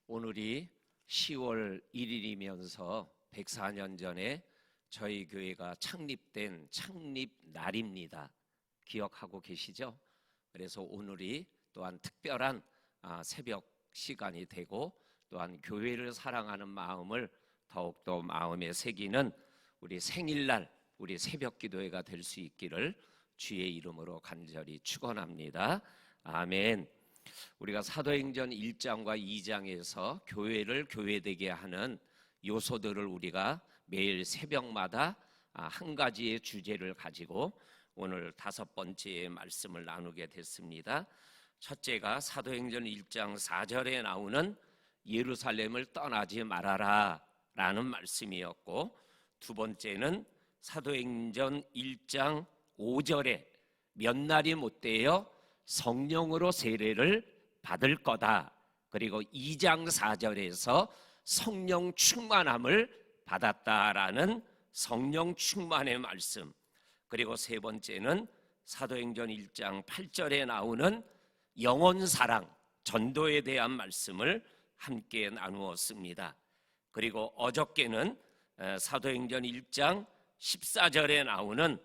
오늘이 10월 1일이면서 104년 전에 저희 교회가 창립된 창립날입니다. 기억하고 계시죠? 그래서 오늘이 또한 특별한 새벽 시간이 되고 또한 교회를 사랑하는 마음을 더욱더 마음에 새기는 우리 생일날 우리 새벽 기도회가 될 수 있기를 주의 이름으로 간절히 축원합니다. 아멘. 우리가 사도행전 1장과 2장에서 교회를 교회되게 하는 요소들을 우리가 매일 새벽마다 한 가지의 주제를 가지고 오늘 5번째 말씀을 나누게 됐습니다. 첫째가 사도행전 1장 4절에 나오는 예루살렘을 떠나지 말아라 라는 말씀이었고, 두 번째는 사도행전 1장 5절에 몇 날이 못되어 성령으로 세례를 받을 거다. 그리고 2장 4절에서 성령 충만함을 받았다라는 성령 충만의 말씀. 그리고 세 번째는 사도행전 1장 8절에 나오는 영혼 사랑, 전도에 대한 말씀을 함께 나누었습니다. 그리고 어저께는 사도행전 1장 14절에 나오는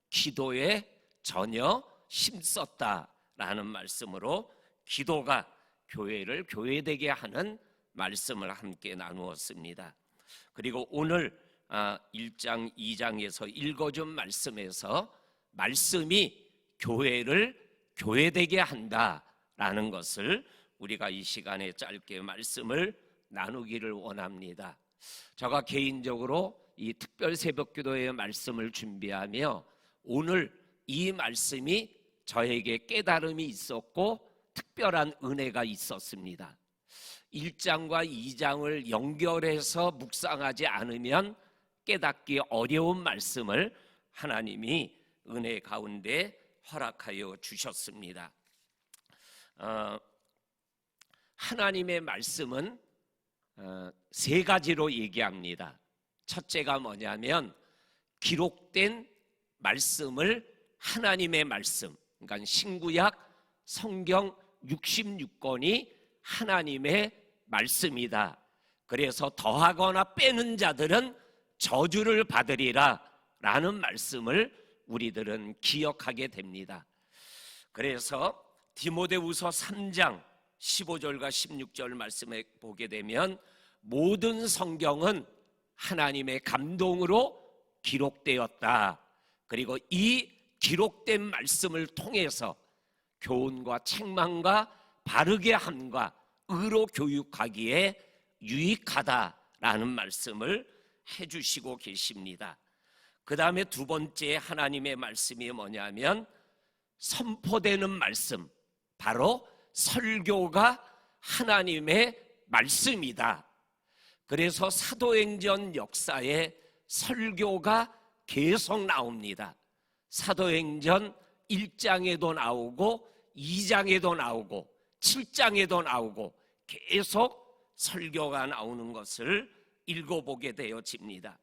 기도에 전혀 힘썼다라는 말씀으로 기도가 교회를 교회되게 하는 말씀을 함께 나누었습니다. 그리고 오늘 1장 2장에서 읽어준 말씀에서 말씀이 교회를 교회되게 한다라는 것을 우리가 이 시간에 짧게 말씀을 나누기를 원합니다. 제가 개인적으로 이 특별 새벽기도의 말씀을 준비하며 오늘 이 말씀이 저에게 깨달음이 있었고 특별한 은혜가 있었습니다. 1장과 2장을 연결해서 묵상하지 않으면 깨닫기 어려운 말씀을 하나님이 은혜 가운데 허락하여 주셨습니다. 하나님의 말씀은 세 가지로 얘기합니다. 첫째가 뭐냐면 기록된 말씀을 하나님의 말씀, 그러니까 신구약 성경 66권이 하나님의 말씀이다. 그래서 더하거나 빼는 자들은 저주를 받으리라 라는 말씀을 우리들은 기억하게 됩니다. 그래서 디모데후서 3장 15절과 16절 말씀에 보게 되면 모든 성경은 하나님의 감동으로 기록되었다. 그리고 이 기록된 말씀을 통해서 교훈과 책망과 바르게 함과 의로 교육하기에 유익하다라는 말씀을 해주시고 계십니다. 그 다음에 두 번째 하나님의 말씀이 뭐냐면 선포되는 말씀, 바로 설교가 하나님의 말씀이다. 그래서 사도행전 역사에 설교가 계속 나옵니다. 사도행전 1장에도 나오고 2장에도 나오고 7장에도 나오고 계속 설교가 나오는 것을 읽어보게 되어집니다.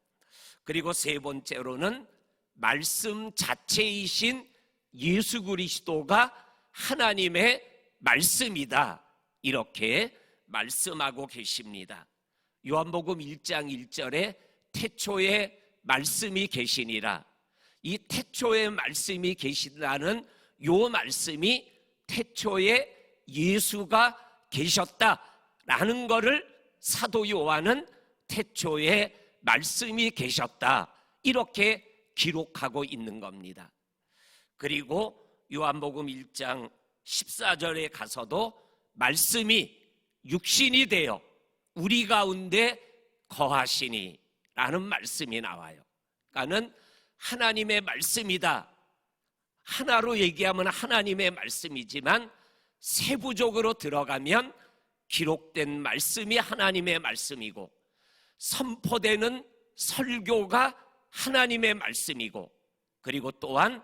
그리고 세 번째로는 말씀 자체이신 예수 그리스도가 하나님의 말씀이다, 이렇게 말씀하고 계십니다. 요한복음 1장 1절에 태초에 말씀이 계시니라. 이 태초에 말씀이 계신다는 요 말씀이 태초에 예수가 계셨다라는 것을 사도 요한은 태초에 말씀이 계셨다, 이렇게 기록하고 있는 겁니다. 그리고 요한복음 1장 14절에 가서도 말씀이 육신이 되어 우리 가운데 거하시니 라는 말씀이 나와요. 그러니까는 하나님의 말씀이다. 하나로 얘기하면 하나님의 말씀이지만 세부적으로 들어가면 기록된 말씀이 하나님의 말씀이고 선포되는 설교가 하나님의 말씀이고 그리고 또한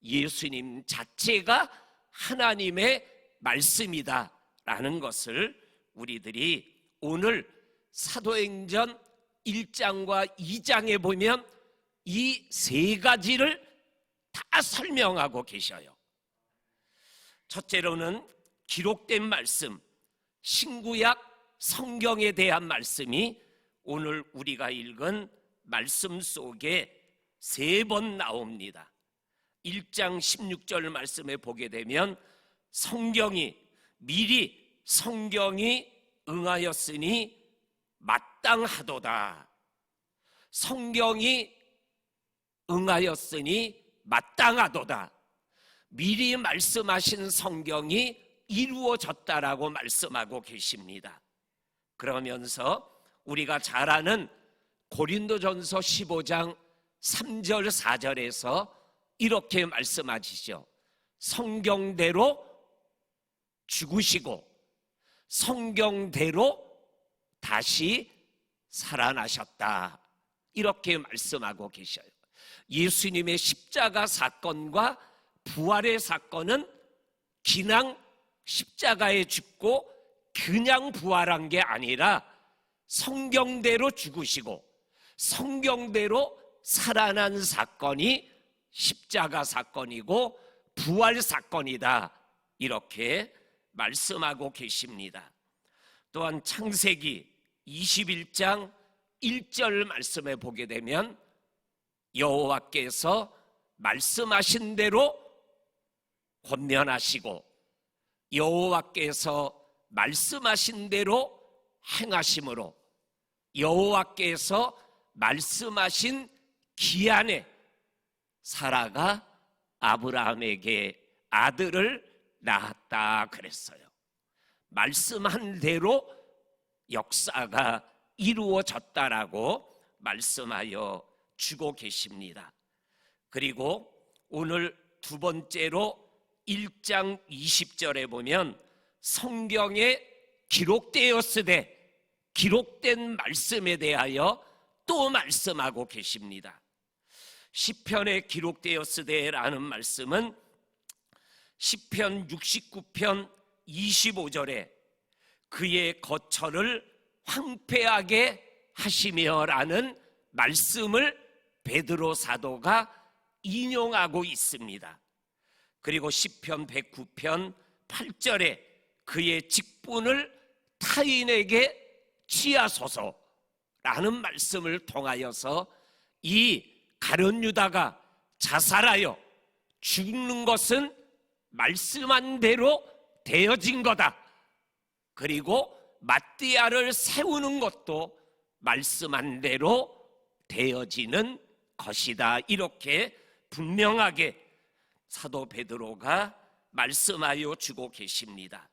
예수님 자체가 하나님의 말씀이다라는 것을 우리들이 오늘 사도행전 1장과 2장에 보면 이 세 가지를 다 설명하고 계셔요. 첫째로는 기록된 말씀, 신구약 성경에 대한 말씀이 오늘 우리가 읽은 말씀 속에 3번 나옵니다. 1장 16절 말씀에 보게 되면 미리 성경이 응하였으니 마땅하도다. 성경이 응하였으니 마땅하도다. 미리 말씀하신 성경이 이루어졌다라고 말씀하고 계십니다. 그러면서 우리가 잘 아는 고린도전서 15장 3절 4절에서 이렇게 말씀하시죠. 성경대로 죽으시고 성경대로 다시 살아나셨다. 이렇게 말씀하고 계셔요. 예수님의 십자가 사건과 부활의 사건은 그냥 십자가에 죽고 그냥 부활한 게 아니라 성경대로 죽으시고 성경대로 살아난 사건이 십자가 사건이고 부활 사건이다. 이렇게 말씀하고 계십니다. 또한 창세기 21장 1절 말씀에 보게 되면 여호와께서 말씀하신 대로 권면하시고 여호와께서 말씀하신 대로 행하심으로 여호와께서 말씀하신 기한에 사라가 아브라함에게 아들을 낳았다 그랬어요. 말씀한 대로 역사가 이루어졌다라고 말씀하여 주고 계십니다. 그리고 오늘 두 번째로 1장 20절에 보면 성경에 기록되었으되 기록된 말씀에 대하여 또 말씀하고 계십니다. 시편에 기록되었으되라는 말씀은 시편 69편 25절에 그의 거처를 황폐하게 하시며라는 말씀을 베드로 사도가 인용하고 있습니다. 그리고 시편 109편 8절에 그의 직분을 타인에게 취하소서라는 말씀을 통하여서 이 가룟 유다가 자살하여 죽는 것은 말씀한 대로 되어진 거다. 그리고 ματ디아를 세우는 것도 말씀한 대로 되어지는 것이다. 이렇게 분명하게 사도 베드로가 말씀하여 주고 계십니다.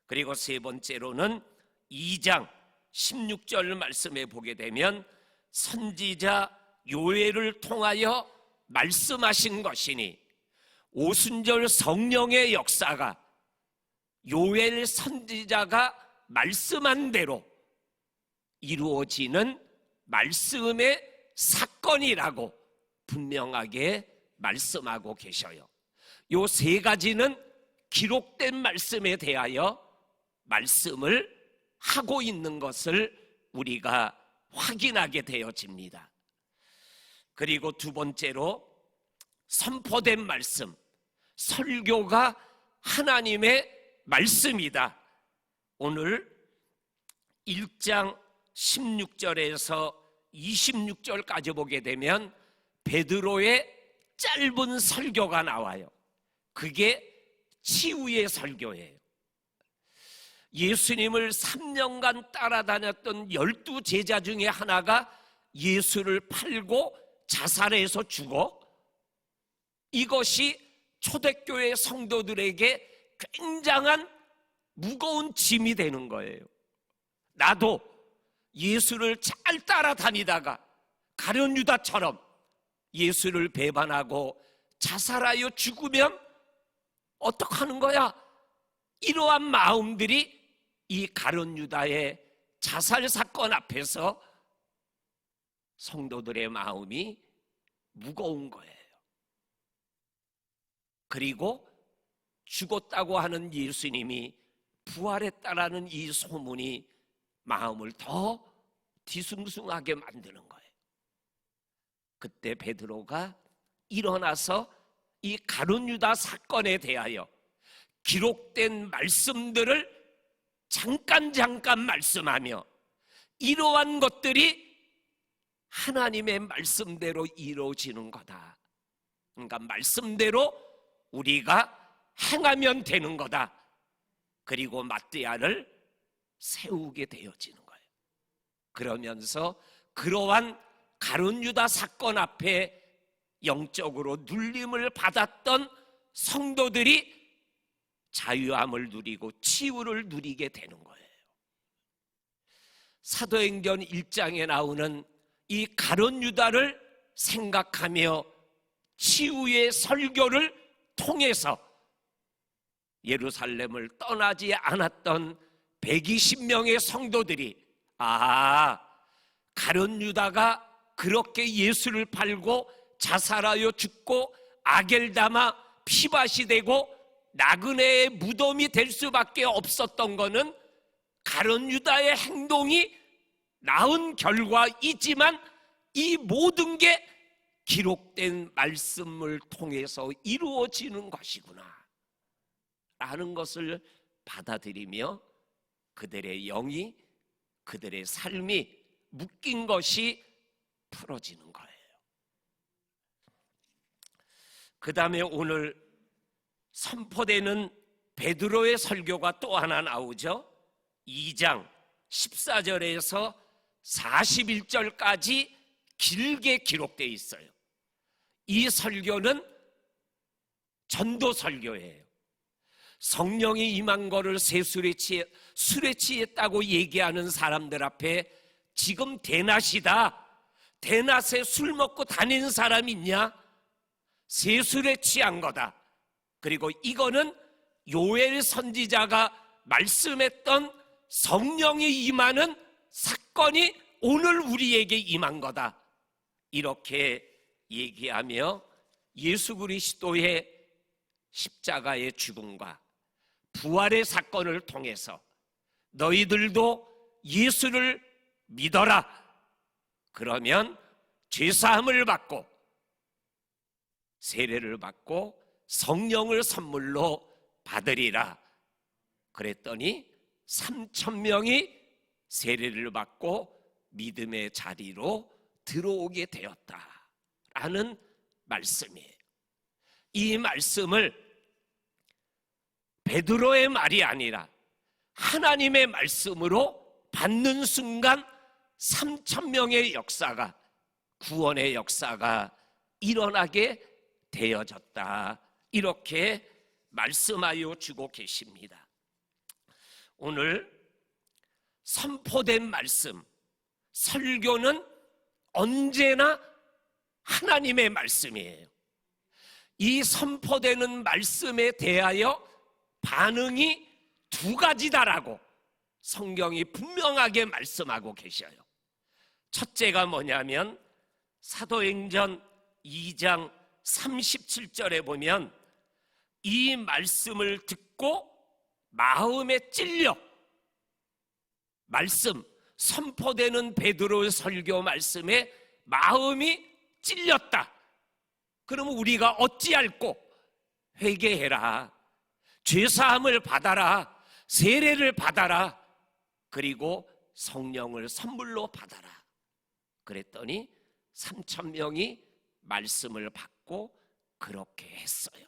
그리고 세 번째로는 2장 16절 말씀에 보게 되면 선지자 요엘을 통하여 말씀하신 것이니 오순절 성령의 역사가 요엘 선지자가 말씀한 대로 이루어지는 말씀의 사건이라고 분명하게 말씀하고 계셔요. 요 세 가지는 기록된 말씀에 대하여 말씀을 하고 있는 것을 우리가 확인하게 되어집니다. 그리고 두 번째로 선포된 말씀, 설교가 하나님의 말씀이다. 오늘 1장 16절에서 26절까지 보게 되면 베드로의 짧은 설교가 나와요. 그게 치유의 설교예요. 예수님을 3년간 따라다녔던 12 제자 중에 하나가 예수를 팔고 자살해서 죽어 이것이 초대교회 성도들에게 굉장한 무거운 짐이 되는 거예요. 나도 예수를 잘 따라다니다가 가룟 유다처럼 예수를 배반하고 자살하여 죽으면 어떡하는 거야? 이러한 마음들이 이 가룟 유다의 자살 사건 앞에서 성도들의 마음이 무거운 거예요. 그리고 죽었다고 하는 예수님이 부활했다라는 이 소문이 마음을 더 뒤숭숭하게 만드는 거예요. 그때 베드로가 일어나서 이 가룟 유다 사건에 대하여 기록된 말씀들을 잠깐 말씀하며 이러한 것들이 하나님의 말씀대로 이루어지는 거다. 그러니까 말씀대로 우리가 행하면 되는 거다. 그리고 마띠아를 세우게 되어지는 거예요. 그러면서 그러한 가룟 유다 사건 앞에 영적으로 눌림을 받았던 성도들이 자유함을 누리고 치유를 누리게 되는 거예요. 사도행전 1장에 나오는 이 가룟 유다를 생각하며 치유의 설교를 통해서 예루살렘을 떠나지 않았던 120명의 성도들이 가룟 유다가 그렇게 예수를 팔고 자살하여 죽고 아겔다마 피밭이 되고 나그네의 무덤이 될 수밖에 없었던 것은 가룟 유다의 행동이 낳은 결과이지만 이 모든 게 기록된 말씀을 통해서 이루어지는 것이구나 라는 것을 받아들이며 그들의 영이, 그들의 삶이 묶인 것이 풀어지는 거예요. 그 다음에 오늘 선포되는 베드로의 설교가 또 하나 나오죠. 2장 14절에서 41절까지 길게 기록되어 있어요. 이 설교는 전도 설교예요. 성령이 임한 거를 술에 취했다고 얘기하는 사람들 앞에 지금 대낮이다, 대낮에 술 먹고 다니는 사람 있냐? 세술에 취한 거다. 그리고 이거는 요엘 선지자가 말씀했던 성령이 임하는 사건이 오늘 우리에게 임한 거다. 이렇게 얘기하며 예수 그리스도의 십자가의 죽음과 부활의 사건을 통해서 너희들도 예수를 믿어라. 그러면 죄사함을 받고 세례를 받고 성령을 선물로 받으리라. 그랬더니 3,000명이 세례를 받고 믿음의 자리로 들어오게 되었다라는 말씀이에요. 이 말씀을 베드로의 말이 아니라 하나님의 말씀으로 받는 순간 3,000명의 역사가, 구원의 역사가 일어나게 되어졌다. 이렇게 말씀하여 주고 계십니다. 오늘 선포된 말씀, 설교는 언제나 하나님의 말씀이에요. 이 선포되는 말씀에 대하여 반응이 두 가지다라고 성경이 분명하게 말씀하고 계셔요. 첫째가 뭐냐면 사도행전 2장 37절에 보면 이 말씀을 듣고 마음에 찔려, 말씀 선포되는 베드로의 설교 말씀에 마음이 찔렸다. 그러면 우리가 어찌할꼬? 회개해라, 죄사함을 받아라, 세례를 받아라, 그리고 성령을 선물로 받아라. 그랬더니 3,000명이 말씀을 받고 그렇게 했어요.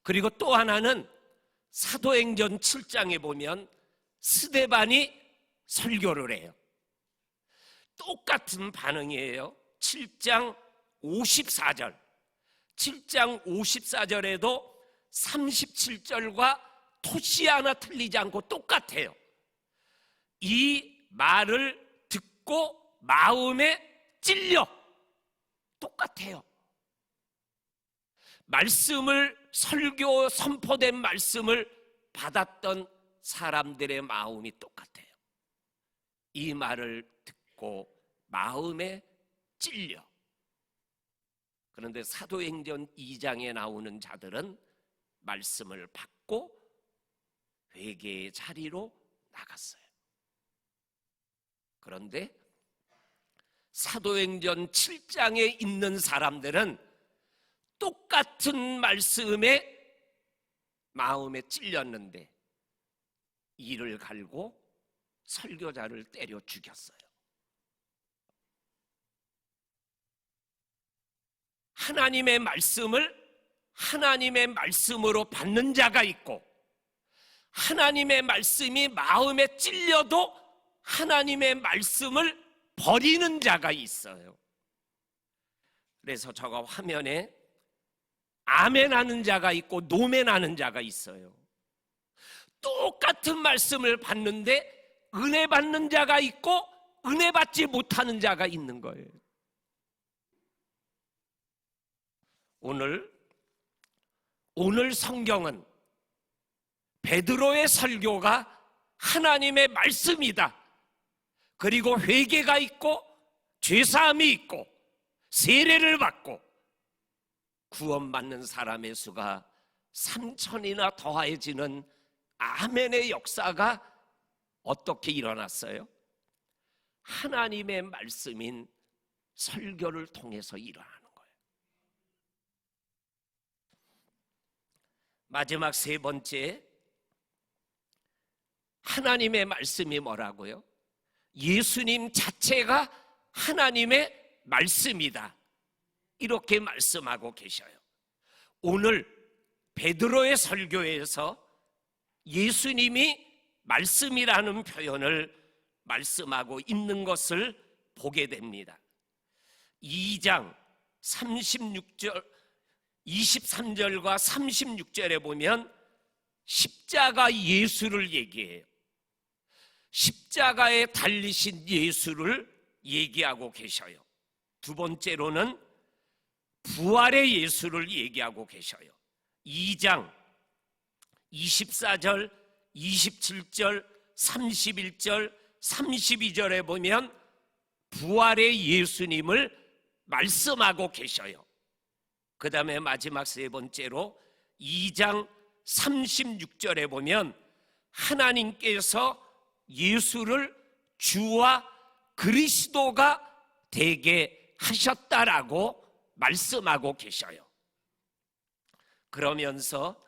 그리고 또 하나는 사도행전 7장에 보면 스데반이 설교를 해요. 똑같은 반응이에요. 7장 54절. 7장 54절에도 37절과 토시 하나 틀리지 않고 똑같아요. 이 말을 듣고 마음에 찔려. 똑같아요. 말씀을, 설교 선포된 말씀을 받았던 사람들의 마음이 똑같아요. 이 말을 듣고 마음에 찔려. 그런데 사도행전 2장에 나오는 자들은 말씀을 받고 회개의 자리로 나갔어요. 그런데 사도행전 7장에 있는 사람들은 똑같은 말씀에 마음에 찔렸는데 이를 갈고 설교자를 때려 죽였어요. 하나님의 말씀을 하나님의 말씀으로 받는 자가 있고, 하나님의 말씀이 마음에 찔려도 하나님의 말씀을 버리는 자가 있어요. 그래서 저가 화면에 아멘하는 자가 있고 노멘하는 자가 있어요. 똑같은 말씀을 받는데 은혜 받는 자가 있고 은혜 받지 못하는 자가 있는 거예요. 오늘 성경은 베드로의 설교가 하나님의 말씀이다. 그리고 회개가 있고 죄사함이 있고 세례를 받고 구원받는 사람의 수가 3,000이나 더해지는 아멘의 역사가 어떻게 일어났어요? 하나님의 말씀인 설교를 통해서 일어나는 거예요. 마지막 세 번째, 하나님의 말씀이 뭐라고요? 예수님 자체가 하나님의 말씀이다. 이렇게 말씀하고 계셔요. 오늘 베드로의 설교에서 예수님이 말씀이라는 표현을 말씀하고 있는 것을 보게 됩니다. 2장 36절, 23절과 36절에 보면 십자가 예수를 얘기해요. 십자가에 달리신 예수를 얘기하고 계셔요. 두 번째로는 부활의 예수를 얘기하고 계셔요. 2장 24절, 27절, 31절, 32절에 보면 부활의 예수님을 말씀하고 계셔요. 그 다음에 마지막 세 번째로 2장 36절에 보면 하나님께서 예수를 주와 그리스도가 되게 하셨다라고 말씀하고 계셔요. 그러면서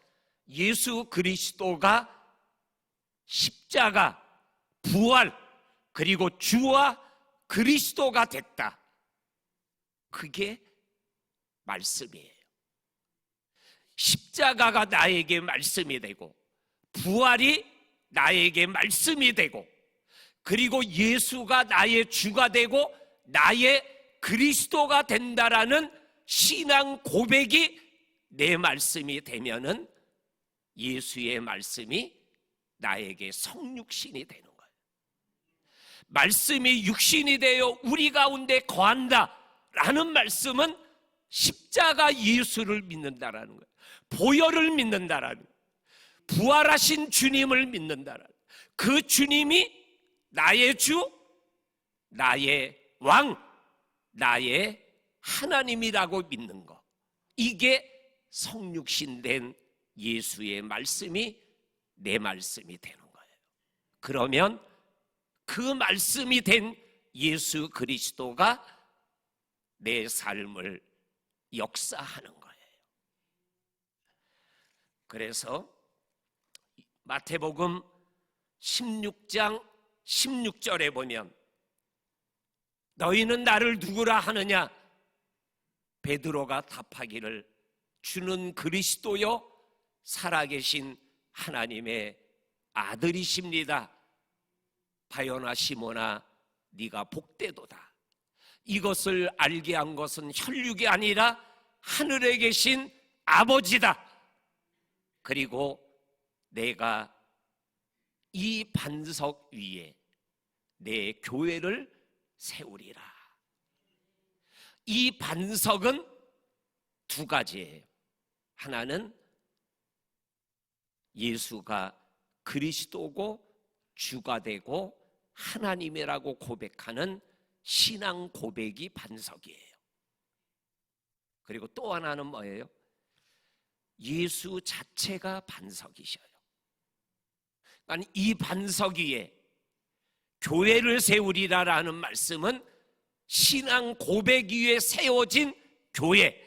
예수 그리스도가 십자가, 부활, 그리고 주와 그리스도가 됐다. 그게 말씀이에요. 십자가가 나에게 말씀이 되고 부활이 나에게 말씀이 되고 그리고 예수가 나의 주가 되고 나의 그리스도가 된다라는 신앙 고백이 내 말씀이 되면은 예수의 말씀이 나에게 성육신이 되는 거예요. 말씀이 육신이 되어 우리 가운데 거한다라는 말씀은 십자가 예수를 믿는다라는 거예요. 보혈을 믿는다라는 거예요. 부활하신 주님을 믿는다라는 거예요. 그 주님이 나의 주, 나의 왕, 나의 하나님이라고 믿는 것. 이게 성육신된 예수의 말씀이 내 말씀이 되는 거예요. 그러면 그 말씀이 된 예수 그리스도가 내 삶을 역사하는 거예요. 그래서 마태복음 16장 16절에 보면 너희는 나를 누구라 하느냐? 베드로가 답하기를 주는 그리스도요 살아계신 하나님의 아들이십니다. 바요나 시몬아 네가 복되도다. 이것을 알게 한 것은 혈육이 아니라 하늘에 계신 아버지다. 그리고 내가 이 반석 위에 내 교회를 세우리라. 이 반석은 두 가지예요. 하나는 예수가 그리스도고 주가 되고 하나님이라고 고백하는 신앙 고백이 반석이에요. 그리고 또 하나는 뭐예요? 예수 자체가 반석이셔요. 그러니까 이 반석 위에 교회를 세우리라라는 말씀은 신앙 고백 위에 세워진 교회,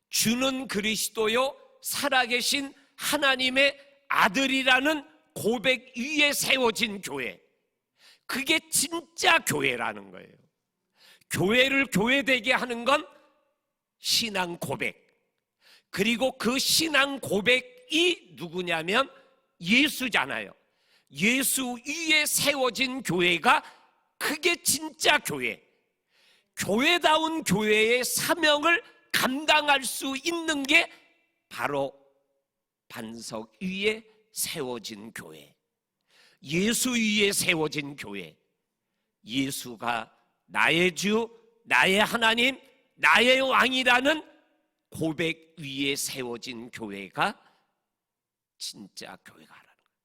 주는 그리스도요 살아계신 하나님의 아들이라는 고백 위에 세워진 교회, 그게 진짜 교회라는 거예요. 교회를 교회되게 하는 건 신앙 고백, 그리고 그 신앙 고백이 누구냐면 예수잖아요. 예수 위에 세워진 교회가 그게 진짜 교회, 교회다운 교회의 사명을 감당할 수 있는 게 바로 반석 위에 세워진 교회, 예수 위에 세워진 교회. 예수가 나의 주, 나의 하나님, 나의 왕이라는 고백 위에 세워진 교회가 진짜 교회가라는 거예요.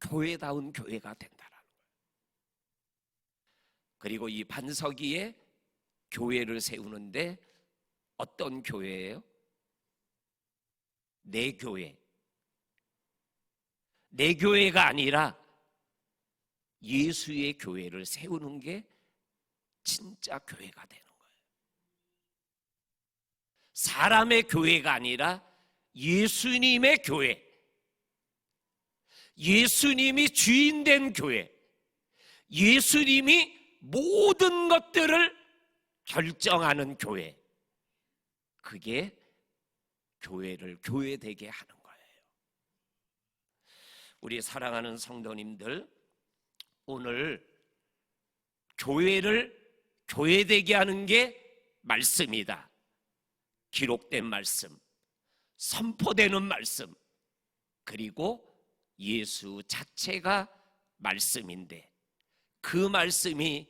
교회다운 교회가 된다라는 거예요. 그리고 이 반석 위에 교회를 세우는데 어떤 교회예요? 내 교회. 내 교회가 아니라 예수의 교회를 세우는 게 진짜 교회가 되는 거예요. 사람의 교회가 아니라 예수님의 교회, 예수님이 주인된 교회, 예수님이 모든 것들을 결정하는 교회, 그게 교회를 교회되게 하는 거예요. 우리 사랑하는 성도님들, 오늘 교회를 교회되게 하는 게 말씀이다. 기록된 말씀, 선포되는 말씀, 그리고 예수 자체가 말씀인데 그 말씀이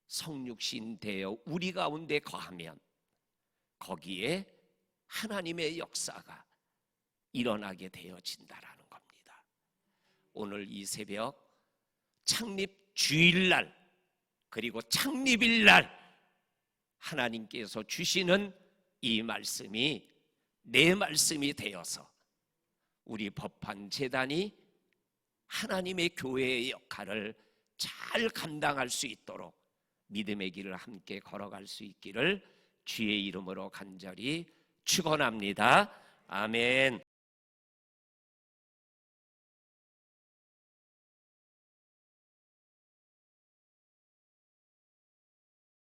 성육신 되어 우리 가운데 거하면 거기에 하나님의 역사가 일어나게 되어진다라는 겁니다. 오늘 이 새벽 창립 주일날 그리고 창립일날 하나님께서 주시는 이 말씀이 내 말씀이 되어서 우리 법한 재단이 하나님의 교회의 역할을 잘 감당할 수 있도록 믿음의 길을 함께 걸어갈 수 있기를 주의 이름으로 간절히 축원합니다. 아멘.